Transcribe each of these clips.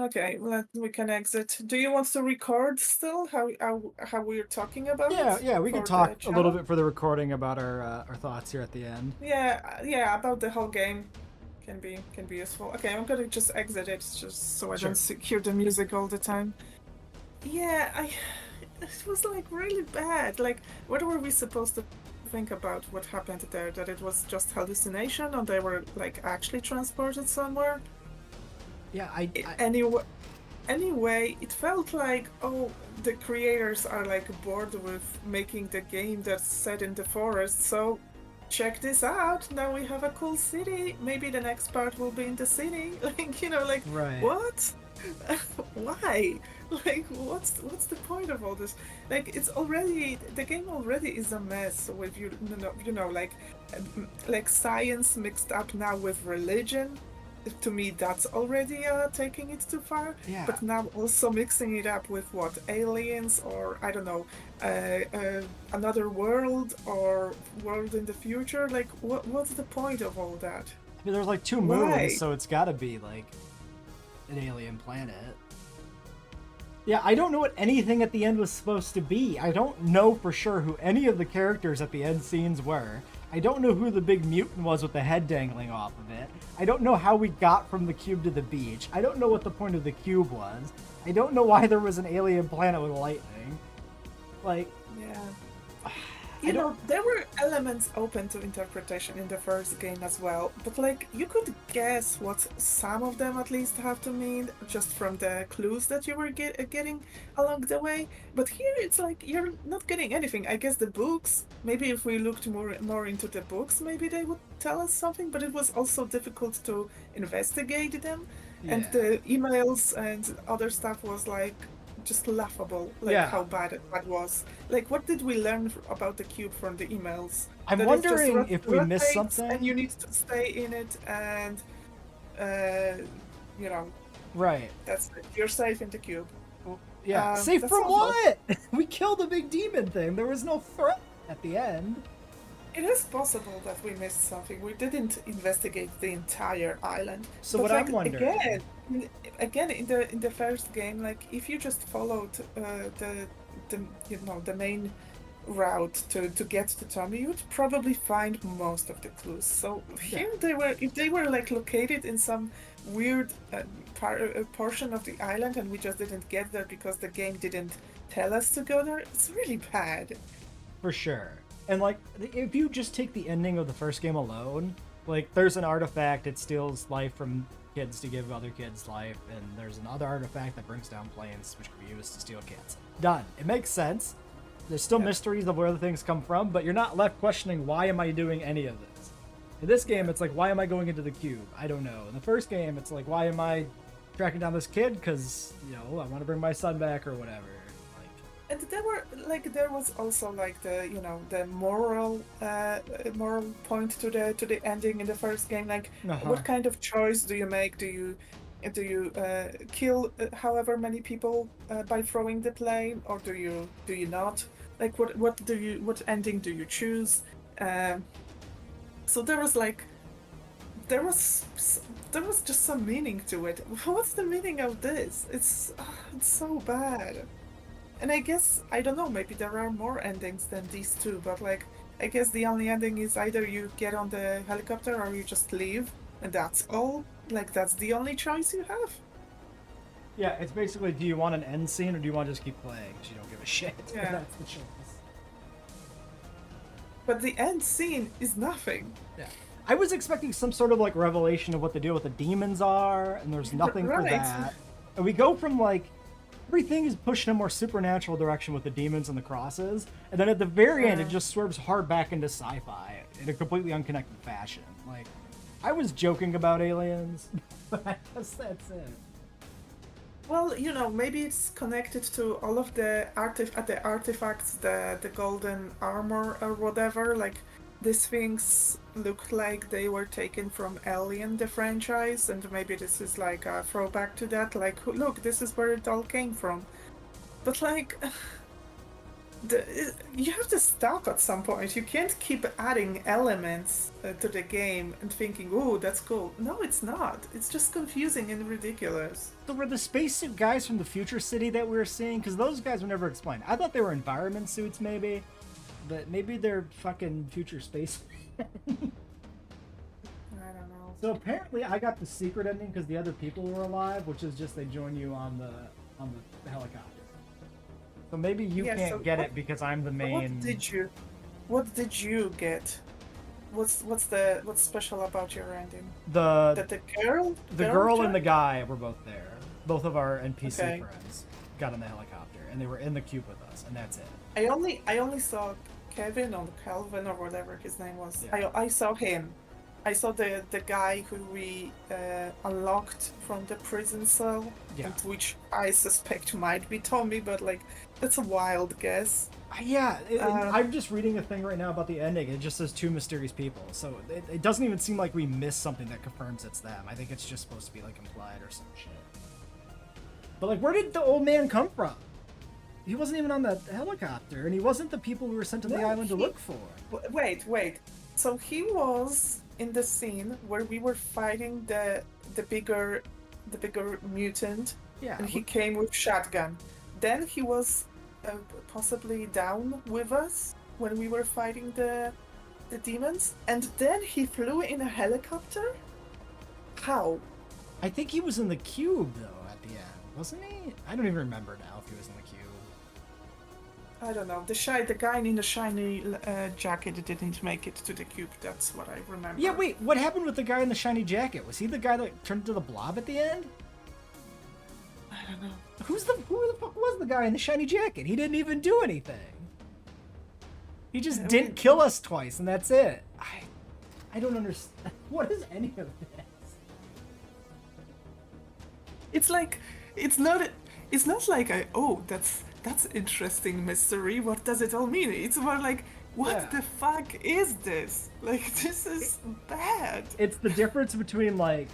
Okay, we can exit. Do you want to record still how we're talking about Yeah, it yeah, we could for the talk a little channel? bit for the recording about our thoughts here at the end. Yeah, yeah, about the whole game can be useful. Okay, I'm gonna just exit it just so I don't Sure. hear the music all the time. Yeah, I it was like really bad. Like, what were we supposed to think about what happened there? That it was just hallucination, or they were like actually transported somewhere? Yeah, Anyway, anyway, it felt like, oh, the creators are like bored with making the game that's set in the forest, so check this out. Now we have a cool city. Maybe the next part will be in the city. Like, like, right. what? Why? Like, what's the point of all this? Like, it's already the game already is a mess with like science mixed up now with religion. To me, that's already taking it too far. Yeah. But now also mixing it up with what, aliens, or I don't know, another world or world in the future. Like, what's the point of all that? I mean, there's like two moons, Why? so it's got to be like an alien planet. Yeah, I don't know what anything at the end was supposed to be. I don't know for sure who any of the characters at the end scenes were. I don't know who the big mutant was with the head dangling off of it. I don't know how we got from the cube to the beach. I don't know what the point of the cube was. I don't know why there was an alien planet with lightning. Like, Yeah. I don't. There were elements open to interpretation in the first game as well, but like you could guess what some of them at least have to mean just from the clues that you were getting along the way. But here it's like you're not getting anything. I guess the books, maybe if we looked more into the books, maybe they would tell us something, but it was also difficult to investigate them. And Yeah. the emails and other stuff was like just laughable, like Yeah. how bad that was. Like, what did we learn about the cube from the emails? I'm That it just wondering if we missed rotates and you something. need to stay in it, and uh, you know, Right. that's it. You're safe in the cube. Yeah. Safe That's from all. what? We killed a big demon thing. There was no threat at the end. It is possible that we missed something. We didn't investigate the entire island, So but what I'm like wondering. again in the first game, like if you just followed the main route to get to Tommy, you'd probably find most of the clues. So Yeah. here they were, if they were like located in some weird portion of the island, and we just didn't get there because the game didn't tell us to go there, it's really bad. For sure. And like, if you just take the ending of the first game alone, like, there's an artifact, it steals life from kids to give other kids life, and there's another artifact that brings down planes, which can be used to steal kids. Done. It makes sense. There's still Yeah, mysteries of where the things come from, but you're not left questioning why am I doing any of this. In this game, yeah. it's like, why am I going into the cube? I don't know. In the first game, it's like, why am I tracking down this kid? Because, I want to bring my son back or whatever. And there was also like the moral point to the ending in the first game. Like, Like, uh huh. what kind of choice do you make? Do you kill however many people by throwing the plane, or do you not? Like, what ending do you choose? Um, so there was there was just some meaning to it. What's the meaning of this? It's so bad. And I guess, I don't know, maybe there are more endings than these two, but like, I guess the only ending is either you get on the helicopter or you just leave, and that's all. Like, that's the only choice you have. Yeah, it's basically, do you want an end scene or do you want to just keep playing because you don't give a shit? Yeah. That's the choice. But the end scene is nothing. Yeah. I was expecting some sort of like revelation of what the deal with the demons are, and there's nothing for Right. that. And we go from like everything is pushed in a more supernatural direction with the demons and the crosses, and then at the very end it Yeah. just swerves hard back into sci-fi in a completely unconnected fashion. Like, I was joking about aliens, but I guess that's it. Well, maybe it's connected to all of the artifacts, the golden armor or whatever. Like, these things look like they were taken from Alien, the franchise, and maybe this is like a throwback to that. Like, look, this is where it all came from. But like, You have to stop at some point. You can't keep adding elements to the game and thinking, "Oh, that's cool." No, it's not. It's just confusing and ridiculous. So were the spacesuit guys from the future city that we were seeing? Because those guys were never explained. I thought they were environment suits, maybe, but maybe they're fucking future space. I don't know. So apparently, I got the secret ending because the other people were alive, which is just they join you on the helicopter. So maybe you Yeah, can't so get what- it because I'm the What main. did you? What did you get? What's special about your ending? The That the girl, the girl and the joined? guy were both there. Both of our NPC Okay. friends got on the helicopter, and they were in the cube with us, and that's it. I only saw Kevin or Calvin or whatever his name was. Yeah. I saw him. I saw the guy who we unlocked from the prison cell, Yeah. and which I suspect might be Tommy, but like that's a wild guess. Yeah, I'm just reading a thing right now about the ending. It just says two mysterious people, so it doesn't even seem like we missed something that confirms it's them. I think it's just supposed to be like implied or some shit. But like, where did the old man come from? He wasn't even on the helicopter, and he wasn't the people we were sent to the No, island to he- look for. Wait. So he was in the scene where we were fighting the bigger mutant, Yeah, and he came with shotgun. Then he was possibly down with us when we were fighting the demons, and then he flew in a helicopter. How? I think he was in the cube though at the end, wasn't he? I don't even remember now if he was in the cube. I don't know. The guy in the shiny jacket didn't make it to the cube. That's what I remember. Yeah, wait, what happened with the guy in the shiny jacket? Was he the guy that turned into the blob at the end? I don't know. Who the fuck was the guy in the shiny jacket? He didn't even do anything. He just didn't kill us twice, and that's it. I don't understand. What is any of this? It's like it's not like that's interesting mystery. What does it all mean? It's more like what Yeah. the fuck is this? Like this is bad. It's the difference between like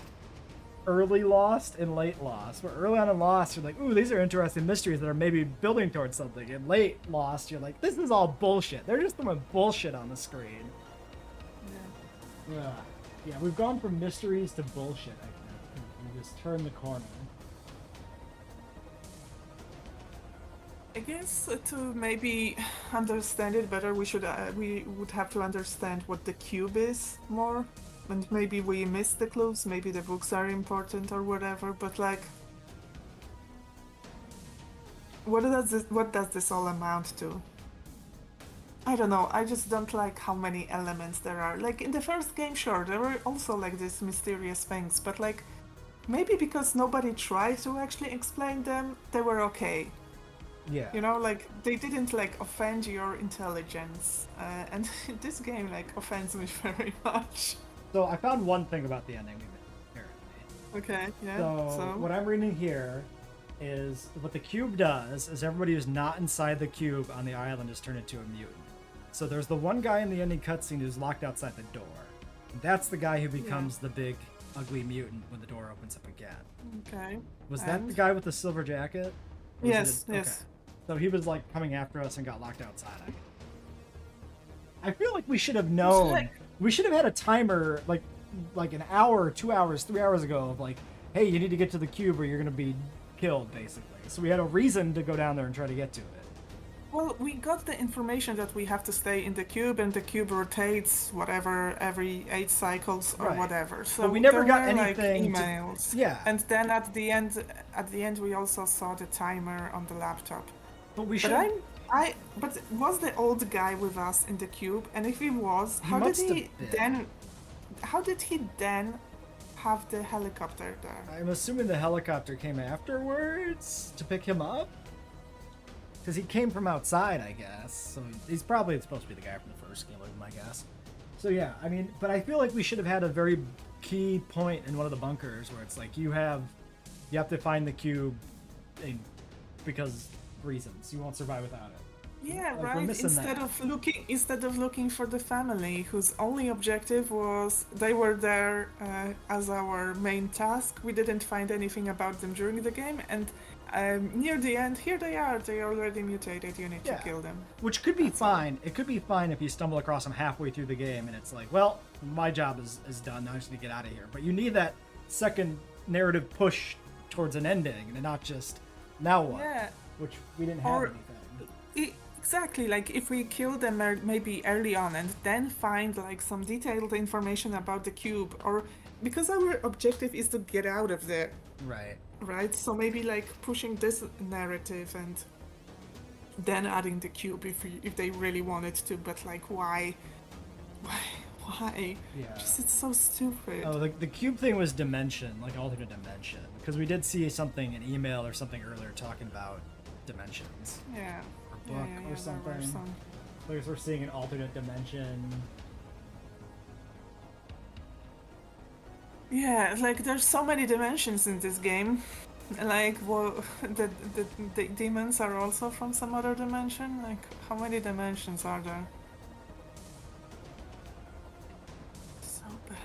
early Lost and late Lost. Where early on in Lost, you're like, ooh, these are interesting mysteries that are maybe building towards something. And late Lost, you're like, this is all bullshit. They're just throwing bullshit on the screen. Yeah, we've gone from mysteries to bullshit, I think. We just turned the corner. I guess to maybe understand it better, we would have to understand what the cube is more, and maybe we missed the clues. Maybe the books are important or whatever. But like, what does this all amount to? I don't know. I just don't like how many elements there are. Like in the first game, sure, there were also like these mysterious things, but like maybe because nobody tried to actually explain them, they were okay. Yeah. You know, like they didn't like offend your intelligence, and this game like offends me very much. So I found one thing about the ending we missed, apparently. Okay, yeah. So what I'm reading here is what the cube does is everybody who's not inside the cube on the island is turned into a mutant. So there's the one guy in the ending cutscene who's locked outside the door. And that's the guy who becomes the big ugly mutant when the door opens up again. Okay. Was that the guy with the silver jacket? Or was Yes, it yes. Okay. So he was like coming after us and got locked outside. I feel like we should have known. like- We should have had a timer like an hour, 2 hours, 3 hours ago of like, hey, you need to get to the cube or you're gonna be killed, basically. So we had a reason to go down there and try to get to it. Well, we got the information that we have to stay in the cube, and the cube rotates whatever every 8 cycles or Right. whatever. So But we never there got were, anything like, to- emails. Yeah. And then at the end, we also saw the timer on the laptop. But we should. But was the old guy with us in the cube? And if he was, He how did must have he been. then? How did he then have the helicopter there? I'm assuming the helicopter came afterwards to pick him up. Because he came from outside, I guess. So he's probably supposed to be the guy from the first game, would be my guess. So yeah, I mean, but I feel like we should have had a very key point in one of the bunkers where it's like you have to find the cube because reasons. You won't survive without it. Yeah, Like we're right. missing that. Instead of looking for the family, whose only objective was they were there as our main task. We didn't find anything about them during the game, and near the end, here they are. They already mutated. You need to Yeah. kill them. Which could be That's all. fine. It could be fine if you stumble across them halfway through the game and it's like, well, my job is done. Now I just need to get out of here. But you need that second narrative push towards an ending and not just now what? Yeah. Which we didn't have Or anything. exactly, like if we kill them maybe early on and then find like some detailed information about the cube, or because our objective is to get out of there, Right. right? So maybe like pushing this narrative and then adding the cube if they really wanted to, but like why, why? Yeah. Just it's so stupid. Oh, the cube thing was dimension, like alternate dimension. Because we did see something, an email or something earlier talking about dimensions. Yeah. Or book or something. Like we're seeing an alternate dimension. Yeah, like there's so many dimensions in this game. Like, well, the demons are also from some other dimension. Like, how many dimensions are there? So bad.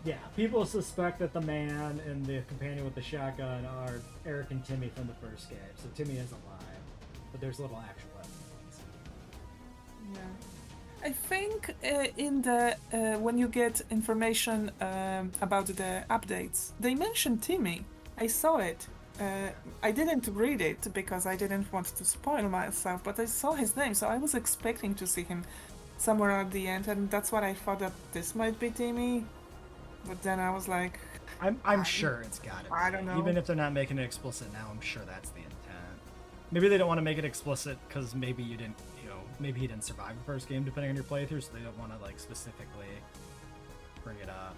Yeah, people suspect that the man and the companion with the shotgun are Eric and Timmy from the first game. So Timmy is alive, but there's little actual evidence. Yeah. I think in the when you get information about the updates, they mention Timmy. I saw it. I didn't read it because I didn't want to spoil myself, but I saw his name, so I was expecting to see him somewhere at the end, and that's what I thought that this might be Timmy. But then I was like, I'm sure it's got it. I don't know. Even if they're not making it explicit now, I'm sure that's the intent. Maybe they don't want to make it explicit because maybe you didn't, maybe he didn't survive the first game, depending on your playthrough, so they don't want to like specifically bring it up.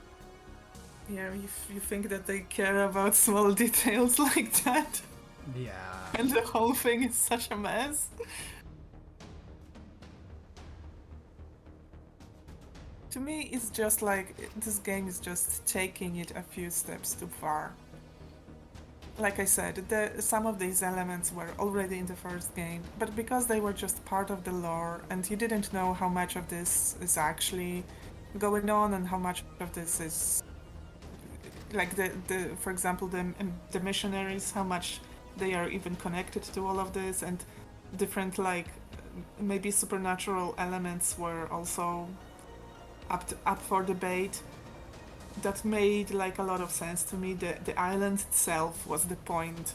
yeah, you think that they care about small details like that, Yeah. and the whole thing is such a mess. To me, it's just like this game is just taking it a few steps too far. Like I said, some of these elements were already in the first game, but because they were just part of the lore and you didn't know how much of this is actually going on and how much of this is like for example the missionaries, how much they are even connected to all of this, and different like maybe supernatural elements were also up for debate. That made like a lot of sense to me. The island itself was the point,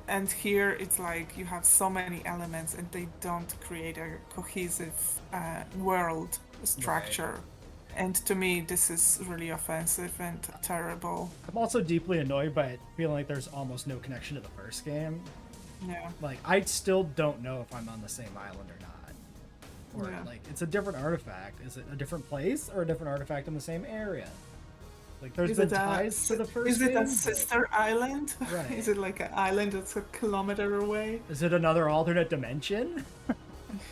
and here it's like you have so many elements and they don't create a cohesive world structure. Right. And to me this is really offensive and terrible. I'm also deeply annoyed by it feeling like there's almost no connection to the first game. Yeah. Like I still don't know if I'm on the same island or not. Or like it's a different artifact. Is it a different place or a different artifact in the same area? Like there's been ties to the first game. Is it a sister island? Right. Is it like an island that's a kilometer away? Is it another alternate dimension?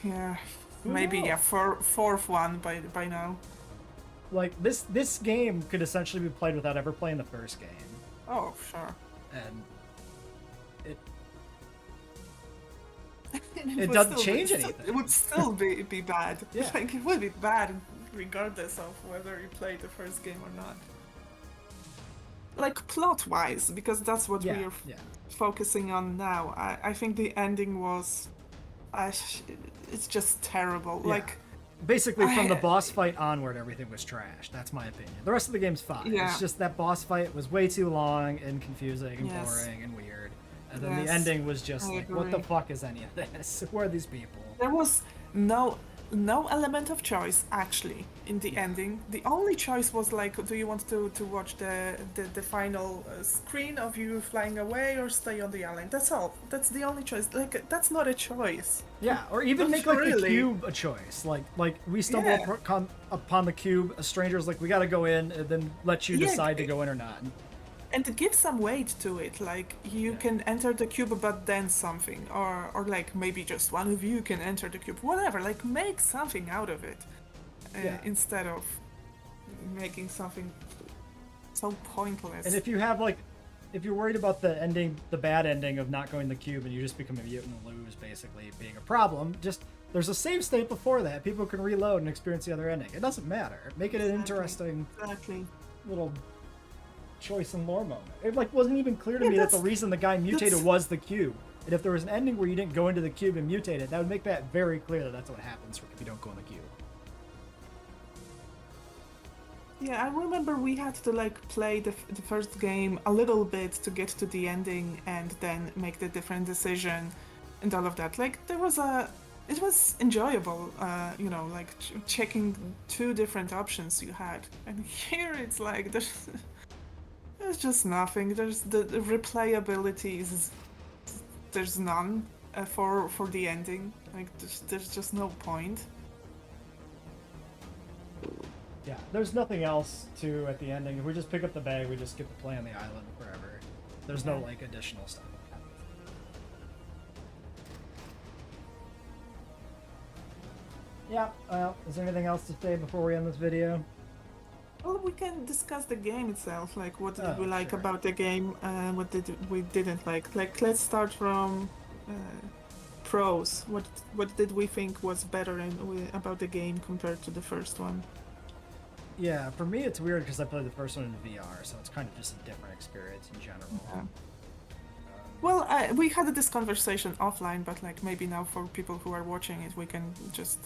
Yeah. Maybe a fourth one by now. Like this game could essentially be played without ever playing the first game. Oh, sure. And it doesn't change anything. It would still be bad. Yeah. Like it would be bad regardless of whether you played the first game or not. Like plot-wise, because that's what we're focusing on now. I think the ending was, it's just terrible. Yeah. Like basically from the boss fight onward, everything was trash. That's my opinion. The rest of the game's fine. Yeah. It's just that boss fight was way too long and confusing and boring and weird. And then the ending was just like, what the fuck is any of this? Who are these people? There was no element of choice actually in the ending. The only choice was like, do you want to watch the final screen of you flying away or stay on the island? That's all. That's the only choice. Like that's not a choice. Yeah, or even make like the cube a choice. Like we stumble upon the cube. A stranger's like, we got to go in, and then let you decide to go in or not. And to give some weight to it, like you can enter the cube but then something, or like maybe just one of you can enter the cube, whatever, like make something out of it instead of making something so pointless. And if you have like if you're worried about the ending, the bad ending of not going the cube and you just become a mutant and lose, basically being a problem, just there's a save state before that. People can reload and experience the other ending. It doesn't matter. Make it an interesting little choice and lore moment. It like wasn't even clear to me that the reason the guy mutated was the cube. And if there was an ending where you didn't go into the cube and mutate it, that would make that very clear that that's what happens if you don't go in the cube. Yeah, I remember we had to like play the first game a little bit to get to the ending and then make the different decision and all of that. Like it was enjoyable, you know, like checking two different options you had. And here it's like there's just nothing. There's the replayability there's none for the ending. Like there's just no point. Yeah, there's nothing else to at the ending. If we just pick up the bag, we just get to play on the island forever. There's no like additional stuff. Yeah, is there anything else to say before we end this video? Well, we can discuss the game itself. Like, what did we like about the game? What did we didn't like? Like, let's start from pros. What did we think was better about the game compared to the first one? Yeah, for me it's weird because I played the first one in VR, so it's kind of just a different experience in general. Yeah. Well, we had this conversation offline, but like maybe now for people who are watching it, we can just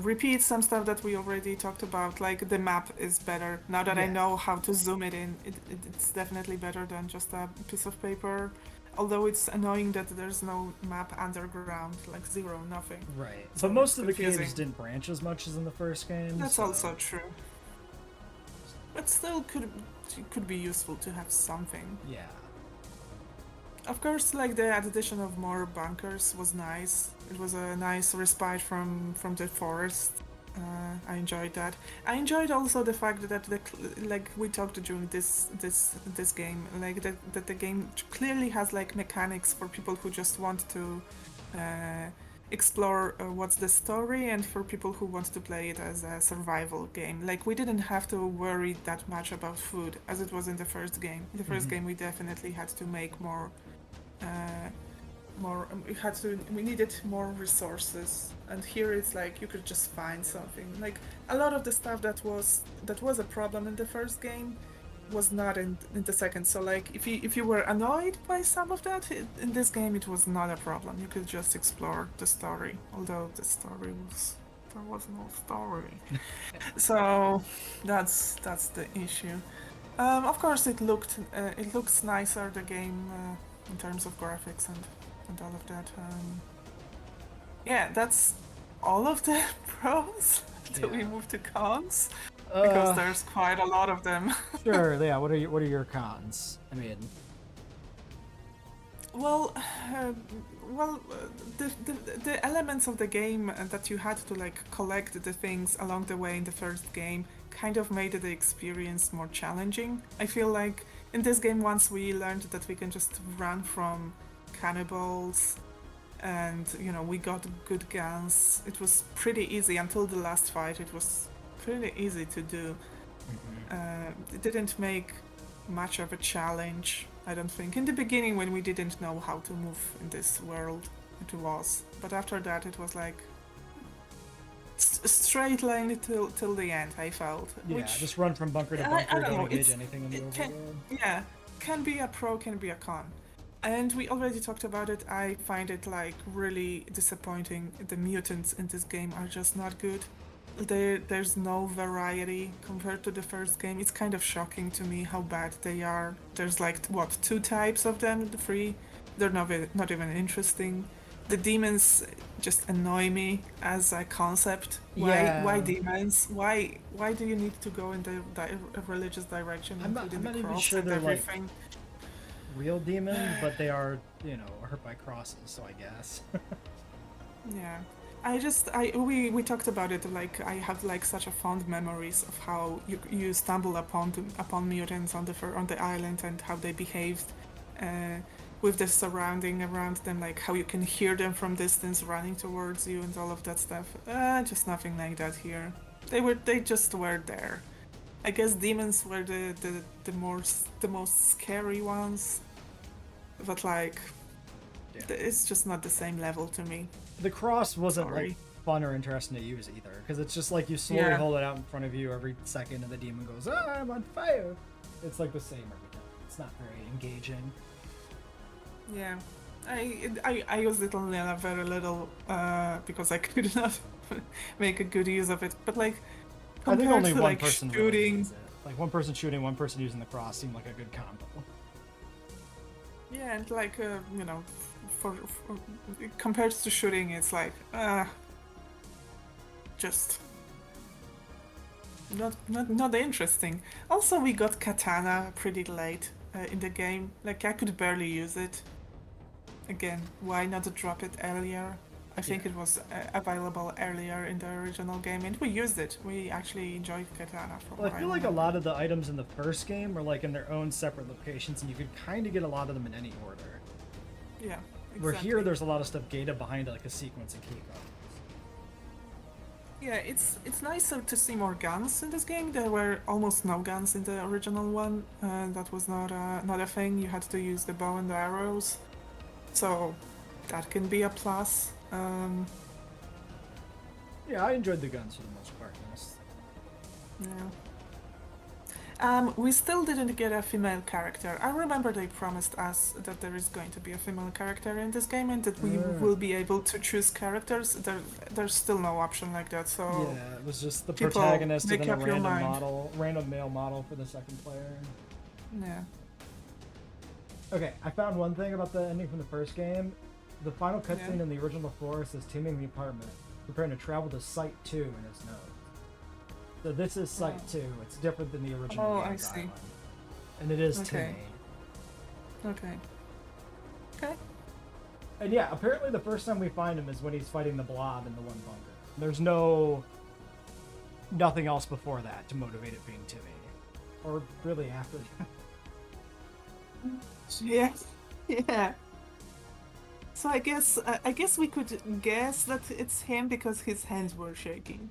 repeat some stuff that we already talked about. Like the map is better now that I know how to zoom it in. It's definitely better than just a piece of paper. Although it's annoying that there's no map underground, like zero, nothing. Right. So but most of the games didn't branch as much as in the first game. That's also true. But still could be useful to have something. Yeah. Of course, like the addition of more bunkers was nice. It was a nice respite from the forest. I enjoyed that. I enjoyed also the fact that like we talked during this game, like that the game clearly has like mechanics for people who just want to explore what's the story, and for people who want to play it as a survival game. Like we didn't have to worry that much about food as it was in the first game. In the first game, we definitely had to make more. We needed more resources, and here it's like you could just find something. Like a lot of the stuff that was a problem in the first game was not in the second. So like if you were annoyed by some of that, in this game it was not a problem. You could just explore the story, although the story there was no story. So that's the issue. Of course it looks nicer, the game, in terms of graphics and all of that. Yeah, that's all of the pros. Do we move to cons? Because there's quite a lot of them. Sure. Yeah. What are your cons? I mean, the elements of the game that you had to like collect the things along the way in the first game kind of made the experience more challenging. I feel like in this game, once we learned that we can just run from cannibals and we got good guns, it was pretty easy until the last fight. It was pretty easy to do. It didn't make much of a challenge, I don't think. In the beginning, when we didn't know how to move in this world, it was. But after that, it was like straight line till the end, I felt. Yeah, just run from bunker to bunker, don't engage anything in the overworld. Yeah, can be a pro, can be a con. And we already talked about it. I find it like really disappointing. The mutants in this game are just not good. There's no variety compared to the first game. It's kind of shocking to me how bad they are. There's like, 2 types of them, 3. They're not even interesting. The demons just annoy me as a concept. Why demons? Why do you need to go in the religious direction? I'm not even sure they're everything? Like real demons, but they are, hurt by crosses, so I guess. Yeah. We talked about it, like I have like such a fond memories of how you stumble upon mutants on the island and how they behaved with the surrounding around them, like how you can hear them from distance running towards you and all of that stuff. Just nothing like that here. They just were there. I guess demons were the most scary ones, but like, it's just not the same level to me. The cross wasn't like Sorry. fun or interesting to use either, because it's just like you slowly Yeah. hold it out in front of you every second, and the demon goes, "Ah, I'm on fire." It's like the same every time. It's not very engaging. Yeah, I used it only a very little because I could not make a good use of it. But like I think compared only to one like person really shooting, uses it. Like one person shooting, one person using the cross seemed like a good combo. yeah, and like you know, for compared to shooting, it's like just not interesting. Also, we got katana pretty late in the game. Like I could barely use it. Again, why not drop it earlier? I think it was available earlier in the original game, and we used it. We actually enjoyed katana from Well, what I I feel like a remember. lot of the items in the first game were like in their own separate locations, and you could kind of get a lot of them in any order. Yeah, exactly. Where here, there's a lot of stuff gated behind like a sequence of key cards. Yeah, it's nice to see more guns in this game. There were almost no guns in the original one, and that was not a thing. You had to use the bow and the arrows, so that can be a plus. Yeah, I enjoyed the guns for the most part. Yes. Yeah. We still didn't get a female character. I remember they promised us that there is going to be a female character in this game and that we will be able to choose characters. There's still no option like that, so Yeah, it was just the people, protagonist and make then a up your random mind. random male model for the second player. Yeah. Okay, I found one thing about the ending from the first game. The final cutscene Yeah. in the original forest is Timmy in the apartment, preparing to travel to Site 2 in his note. So this is Site 2. It's different than the original Oh, I game's see. island. And it is Okay. Timmy. Okay. Okay. And yeah, apparently the first time we find him is when he's fighting the blob in the one bunker. There's nothing else before that to motivate it being Timmy. Or really after that. Yeah. Yeah. So I guess we could guess that it's him because his hands were shaking.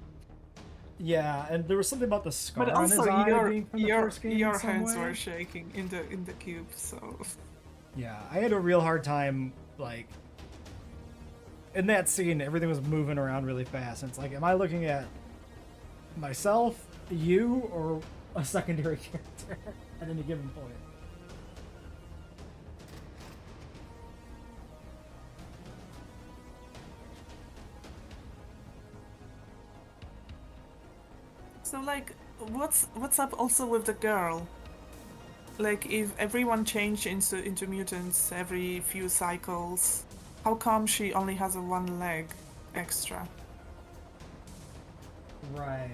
Yeah, and there was something about the scar But on his also eye being from the first game in your some hands way. were shaking in the cube, so Yeah, I had a real hard time, like, in that scene, everything was moving around really fast. And it's like, am I looking at myself, you, or a secondary character at any given point? so like what's up also with the girl? Like if everyone changed into mutants every few cycles, how come she only has a one leg extra? Right.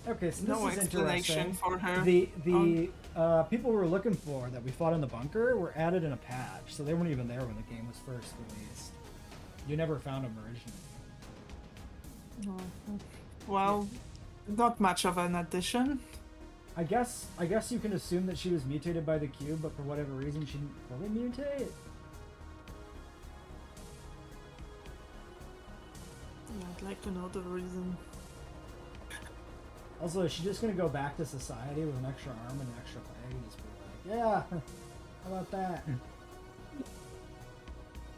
Okay, so this No is explanation interesting. for her. The people we were looking for that we fought in the bunker were added in a patch, so they weren't even there when the game was first released. You never found them originally. Well, not much of an addition. I guess you can assume that she was mutated by the cube, but for whatever reason she didn't fully mutate. Yeah, I'd like to know the reason. Also, is she just gonna go back to society with an extra arm and an extra leg and just be like, yeah, how about that?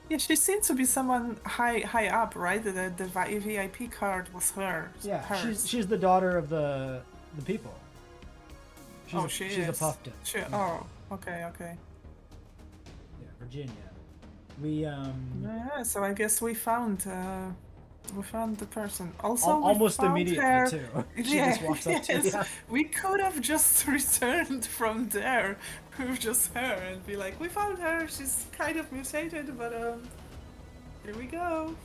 Yeah, she seemed to be someone high up, right? The VIP card was her. Yeah, hers. she's the daughter of the people. She's she a is. Puffton. She, Yeah. Oh, okay. Yeah, Virginia. We Yeah, so I guess we found the person. Also, almost we found immediately her. too. She Yeah, just walks up to yes. you. We could have just returned from there with just her and be like, we found her. She's kind of mutated, but here we go.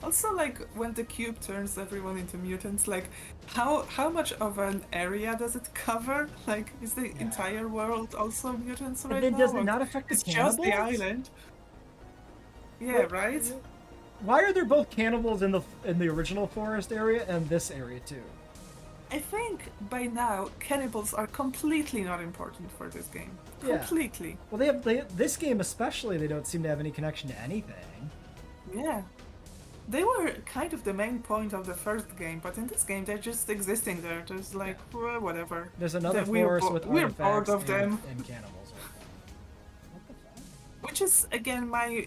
Also, like when the cube turns everyone into mutants, like how much of an area does it cover? Like, is the entire world also mutants right then now? does it Or not affect the it's just the cannibals? island. Yeah, What- right. Why are there both cannibals in the original forest area and this area too? I think by now cannibals are completely not important for this game. Yeah. Completely. Well, this game especially, they don't seem to have any connection to anything. Yeah. they were kind of the main point of the first game, but in this game they're just existing there. There's like well, whatever. There's another We're forest with we're bored artifacts of them. and cannibals. What the fuck? Which is again my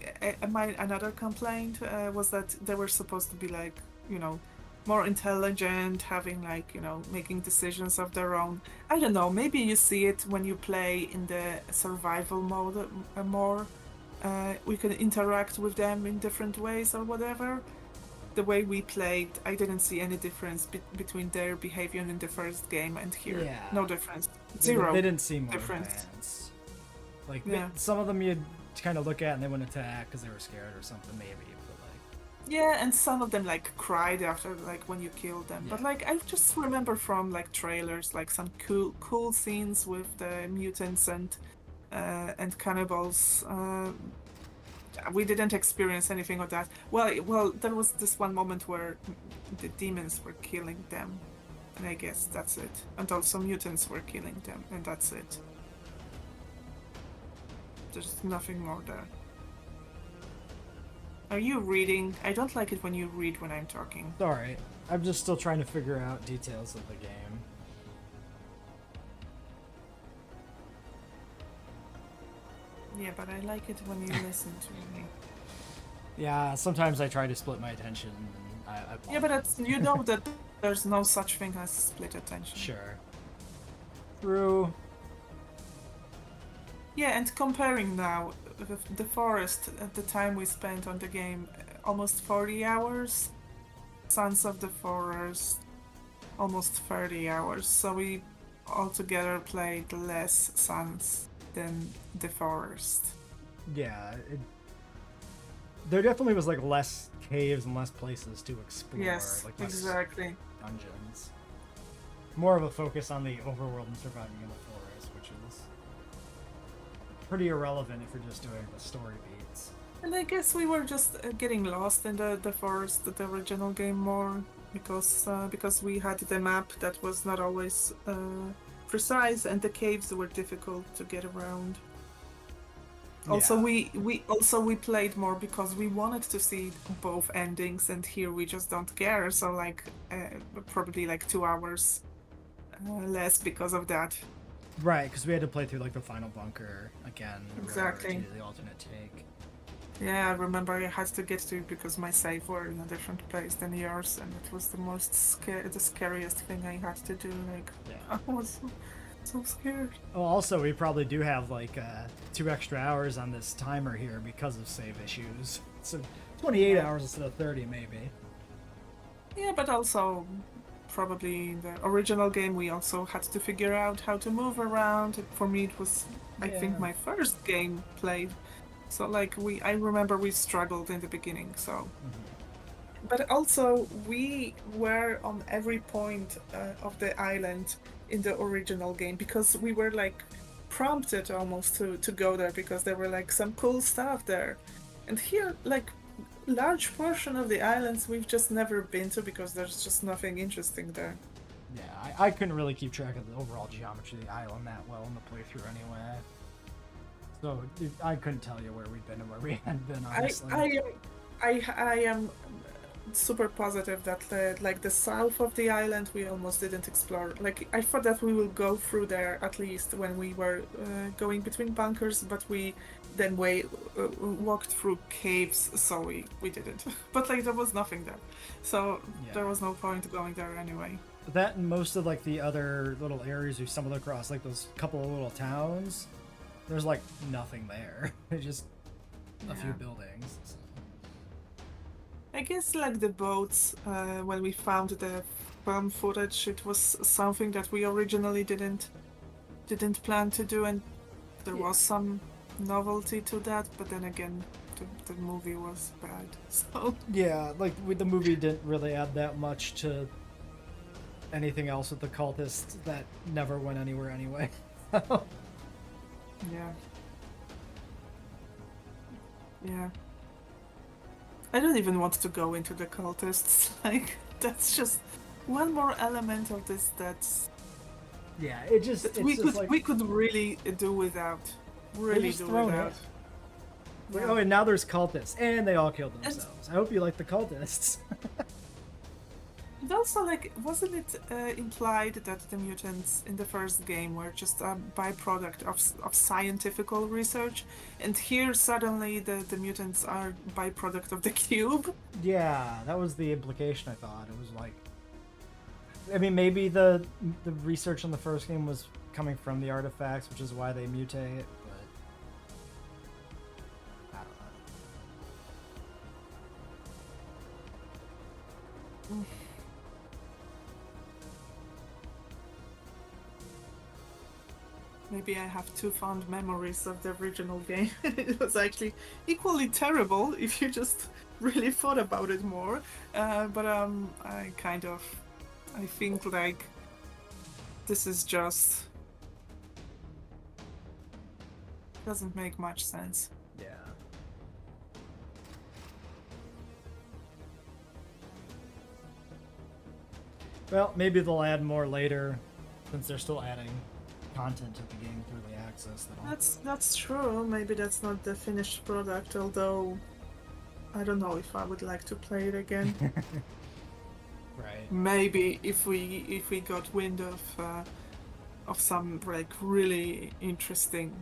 another complaint was that they were supposed to be like more intelligent, having like making decisions of their own. I don't know. Maybe you see it when you play in the survival mode more. We can interact with them in different ways or whatever. The way we played, I didn't see any difference between their behavior in the first game and here. Yeah. No difference. Zero. They didn't seem more difference. advanced. Like Yeah. some of them you'd kind of look at and they wouldn't attack because they were scared or something maybe. But like Yeah, and some of them like cried after like when you killed them. But Yeah. like I just remember from like trailers like some cool scenes with the mutants and cannibals. We didn't experience anything of that. Well, there was this one moment where the demons were killing them, and I guess that's it. And also mutants were killing them, and that's it. There's nothing more there. Are you reading? I don't like it when you read when I'm talking. Sorry, I'm just still trying to figure out details of the game. Yeah, but I like it when you listen to me. Yeah, sometimes I try to split my attention. And I Yeah, but that's, you know that there's no such thing as split attention. Sure. True. Yeah, and comparing now, the forest, at the time we spent on the game, almost 40 hours. Sons of the Forest, almost 30 hours. So we altogether played less Sons than the Forest. Yeah. There definitely was like less caves and less places to explore. Yes, like less exactly. dungeons. More of a focus on the overworld and surviving in the forest, which is pretty irrelevant if you're just doing the story beats. And I guess we were just getting lost in the forest, the original game more, because we had the map that was not always precise, and the caves were difficult to get around. Also, Yeah. we played more because we wanted to see both endings, and here we just don't care. So like probably like 2 hours less because of that. Right, because we had to play through like the final bunker again. Exactly. To do the alternate take. Yeah, I remember I had to get to it because my save were in a different place than yours, and it was the scariest thing I had to do. Like, Yeah. I was so scared. Oh, also, we probably do have like 2 extra hours on this timer here because of save issues. So 28 hours instead of 30, maybe. Yeah, but also probably in the original game we also had to figure out how to move around. For me, it was I think Yeah. my first game played. So like I remember we struggled in the beginning. So. But also, we were on every point of the island in the original game because we were like prompted almost to go there because there were like some cool stuff there. And here, like, large portion of the islands we've just never been to because there's just nothing interesting there. Yeah, I couldn't really keep track of the overall geometry of the island that well in the playthrough anyway. So I couldn't tell you where we'd been and where we hadn't been, honestly. I am super positive that the south of the island we almost didn't explore. Like I thought that we will go through there at least when we were going between bunkers, but we then walked through caves, so we didn't. But like there was nothing there, so there was no point going there anyway. That and most of like the other little areas we stumbled across, like those couple of little towns, there's like nothing there. There's just a few buildings. So. I guess like the boats, when we found the film footage, it was something that we originally didn't plan to do, and there was some novelty to that. But then again, the movie was bad. So Yeah, like the movie didn't really add that much to anything else with the cultists that never went anywhere anyway. yeah. I don't even want to go into the cultists. Like that's just one more element of this that's Yeah, it just we could really do without. Really just do thrown without. it. Yeah. Oh, and now there's cultists, and they all killed And themselves. I hope you like the cultists. and also, like, wasn't it implied that the mutants in the first game were just a byproduct of scientifical research, and here suddenly the mutants are byproduct of the cube? Yeah, that was the implication. I thought it was like, I mean, maybe the research on the first game was coming from the artifacts, which is why they mutate. But I don't know. Maybe I have too fond memories of the original game. It was actually equally terrible if you just really thought about it more. But I think like this is just doesn't make much sense. Yeah. Well, maybe they'll add more later, since they're still adding content to the game through the access. That's true. Maybe that's not the finished product, although I don't know if I would like to play it again. Right. Maybe if we got wind of some like really interesting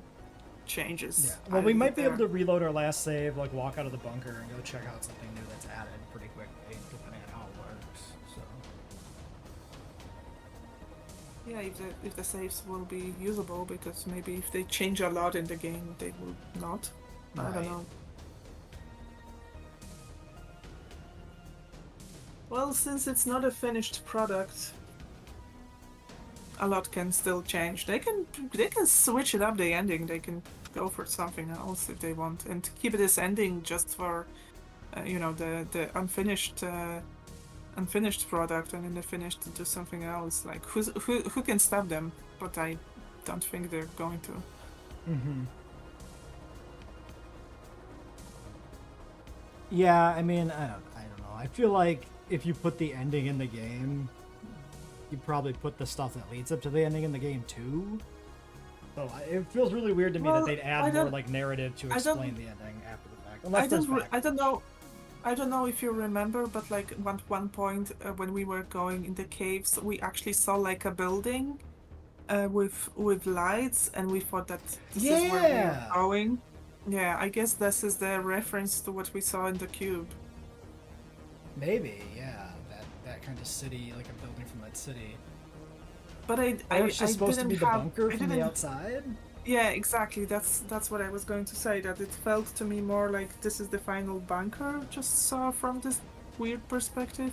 changes. Yeah. Well, we might be able to reload our last save, like walk out of the bunker and go check out something new that's added pretty quickly, depending on how it works. So. Yeah, if the saves will be usable, because maybe if they change a lot in the game, they will not. I don't know. Well, since it's not a finished product, a lot can still change. They can switch it up the ending. They can go for something else if they want, and keep this ending just for, the unfinished product, and in the finished to do something else. Like who can stop them? But I don't think they're going to. Mm-hmm. Yeah, I mean, I don't know. I feel like if you put the ending in the game, you probably put the stuff that leads up to the ending in the game too. So it feels really weird to me that they'd add more like narrative to explain the ending after the fact. I don't know. I don't know if you remember, but like at one point when we were going in the caves, we actually saw like a building with lights, and we thought that this is where we are going. Yeah, I guess this is the reference to what we saw in the cube. Maybe, yeah, that kind of city, like a building from that city. But it's just supposed to be the bunker from the outside. Yeah, exactly. That's what I was going to say. That it felt to me more like this is the final bunker, just saw from this weird perspective.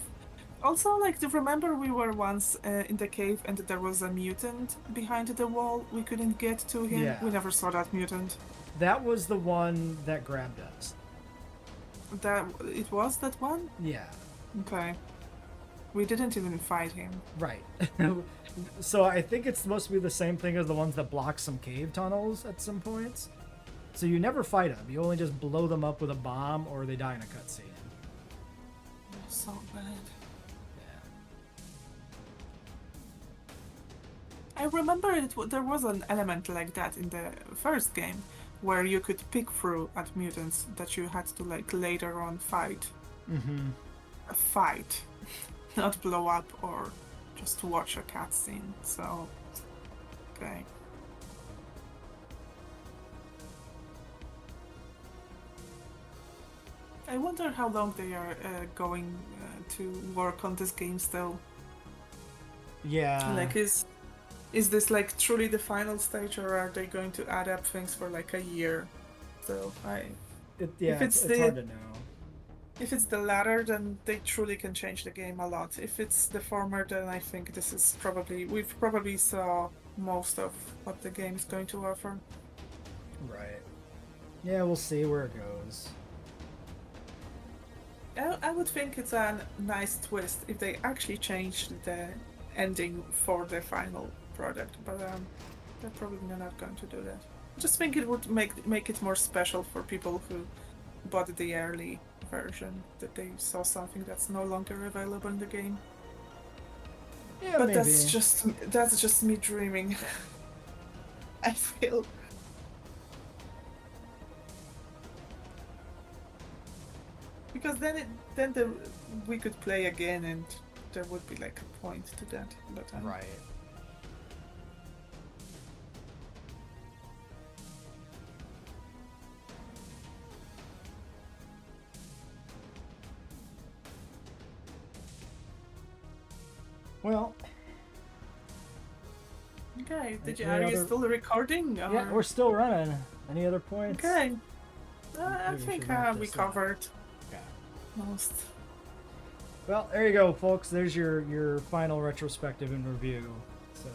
Also, like, remember we were once in the cave and there was a mutant behind the wall. We couldn't get to him. Yeah. We never saw that mutant. That was the one that grabbed us. It was that one? Yeah. Okay. We didn't even fight him. Right. So I think it's supposed to be the same thing as the ones that block some cave tunnels at some points. So you never fight them. You only just blow them up with a bomb, or they die in a cutscene. So bad. I remember there was an element like that in the first game, where you could pick through at mutants that you had to like later on fight. Mm-hmm. Fight, not blow up or just watch a cutscene. So, okay. I wonder how long they are going to work on this game still. Yeah. Like, is this like truly the final stage, or are they going to add up things for like a year? So it's hard to know. If it's the latter, then they truly can change the game a lot. If it's the former, then I think this is we've probably saw most of what the game is going to offer. Right. Yeah, we'll see where it goes. I would think it's a nice twist if they actually changed the ending for the final product, but they're probably not going to do that. I just think it would make it more special for people who bought the early version, that they saw something that's no longer available in the game. Yeah, but maybe. that's just me dreaming. I feel. because we could play again and there would be like a point to that. But Right. Well, okay. Any Are you other- still recording? yeah, or- we're still running. Any other points? Okay. I Maybe we think should wrap we this up. covered Okay. most. Well, there you go, folks. There's your final retrospective and review. So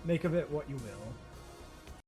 make of it what you will.